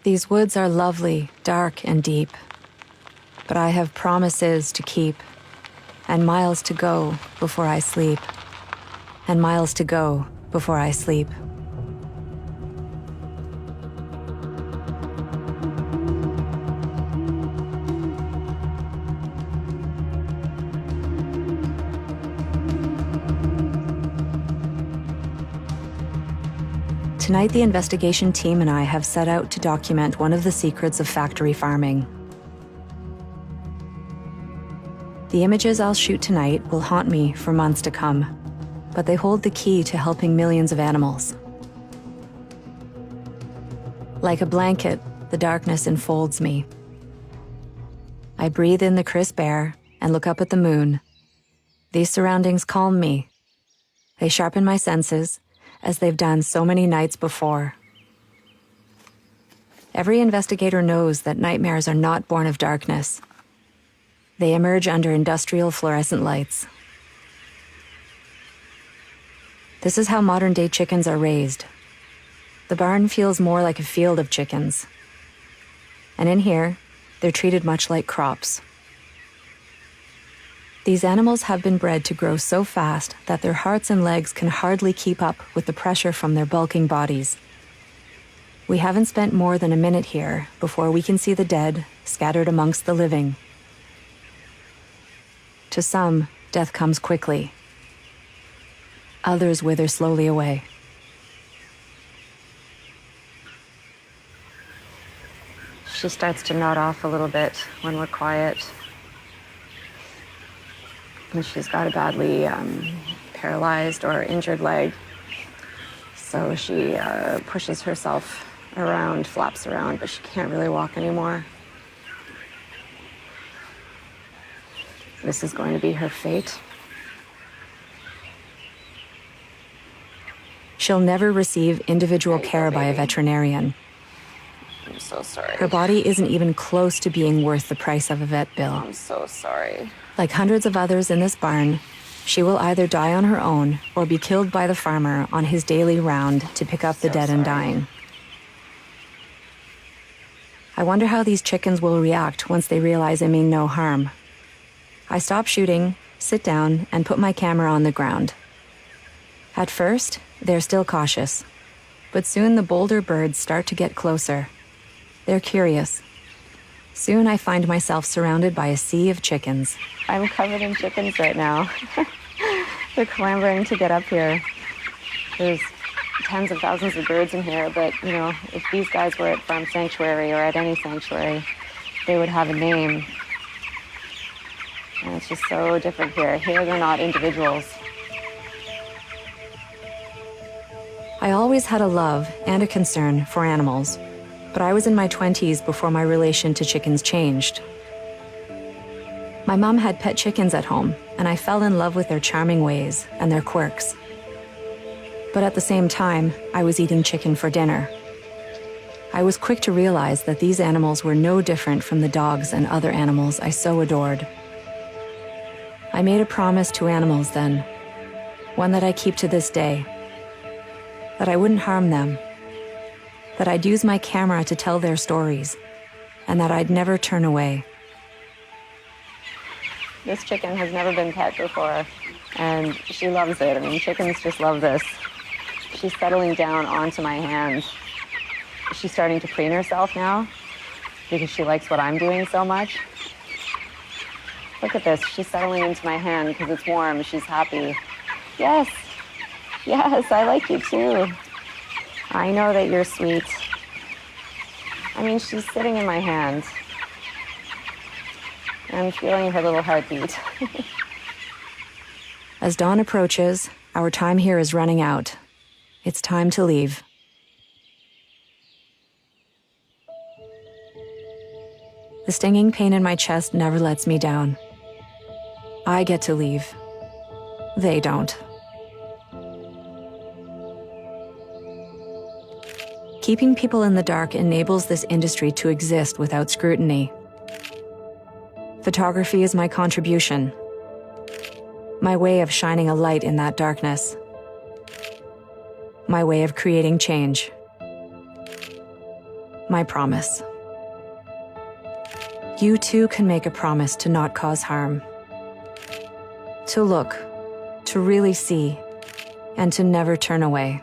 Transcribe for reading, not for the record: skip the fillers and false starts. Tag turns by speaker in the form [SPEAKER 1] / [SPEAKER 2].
[SPEAKER 1] These woods are lovely, dark and deep, but I have promises to keep, and miles to go before I sleep, and miles to go before I sleep. Tonight, the investigation team and I have set out to document one of the secrets of factory farming. The images I'll shoot tonight will haunt me for months to come, but they hold the key to helping millions of animals. Like a blanket, the darkness enfolds me. I breathe in the crisp air and look up at the moon. These surroundings calm me. They sharpen my senses, as they've done so many nights before. Every investigator knows that nightmares are not born of darkness. They emerge under industrial fluorescent lights. This is how modern-day chickens are raised. The barn feels more like a field of chickens. And in here, they're treated much like crops. These animals have been bred to grow so fast that their hearts and legs can hardly keep up with the pressure from their bulking bodies. We haven't spent more than a minute here before we can see the dead scattered amongst the living. To some, death comes quickly. Others wither slowly away. She starts to nod off a little bit when we're quiet. And she's got a badly paralyzed or injured leg. So she pushes herself around, flaps around, but she can't really walk anymore. This is going to be her fate. She'll never receive individual care by a veterinarian. I'm so sorry. Her body isn't even close to being worth the price of a vet bill. I'm so sorry. Like hundreds of others in this barn, she will either die on her own or be killed by the farmer on his daily round to pick up the dead and dying. I wonder how these chickens will react once they realize I mean no harm. I stop shooting, sit down, and put my camera on the ground. At first, they're still cautious, but soon the bolder birds start to get closer. They're curious. Soon I find myself surrounded by a sea of chickens. I'm covered in chickens right now. They're clambering to get up here. There's tens of thousands of birds in here, but, you know, if these guys were at Farm Sanctuary or at any sanctuary, they would have a name. And it's just so different here. Here they're not individuals. I always had a love and a concern for animals, but I was in my 20s before my relation to chickens changed. My mom had pet chickens at home, and I fell in love with their charming ways and their quirks. But at the same time, I was eating chicken for dinner. I was quick to realize that these animals were no different from the dogs and other animals I so adored. I made a promise to animals then, one that I keep to this day, that I wouldn't harm them, that I'd use my camera to tell their stories, and that I'd never turn away. This chicken has never been pet before, and she loves it. I mean, chickens just love this. She's settling down onto my hand. She's starting to preen herself now because she likes what I'm doing so much. Look at this. She's settling into my hand because it's warm. She's happy. Yes. Yes, I like you too. I know that you're sweet. I mean, she's sitting in my hand. I'm feeling her little heartbeat. As dawn approaches, our time here is running out. It's time to leave. The stinging pain in my chest never lets me down. I get to leave. They don't. Keeping people in the dark enables this industry to exist without scrutiny. Photography is my contribution, my way of shining a light in that darkness, my way of creating change. My promise. You too can make a promise to not cause harm. To look, to really see, and to never turn away.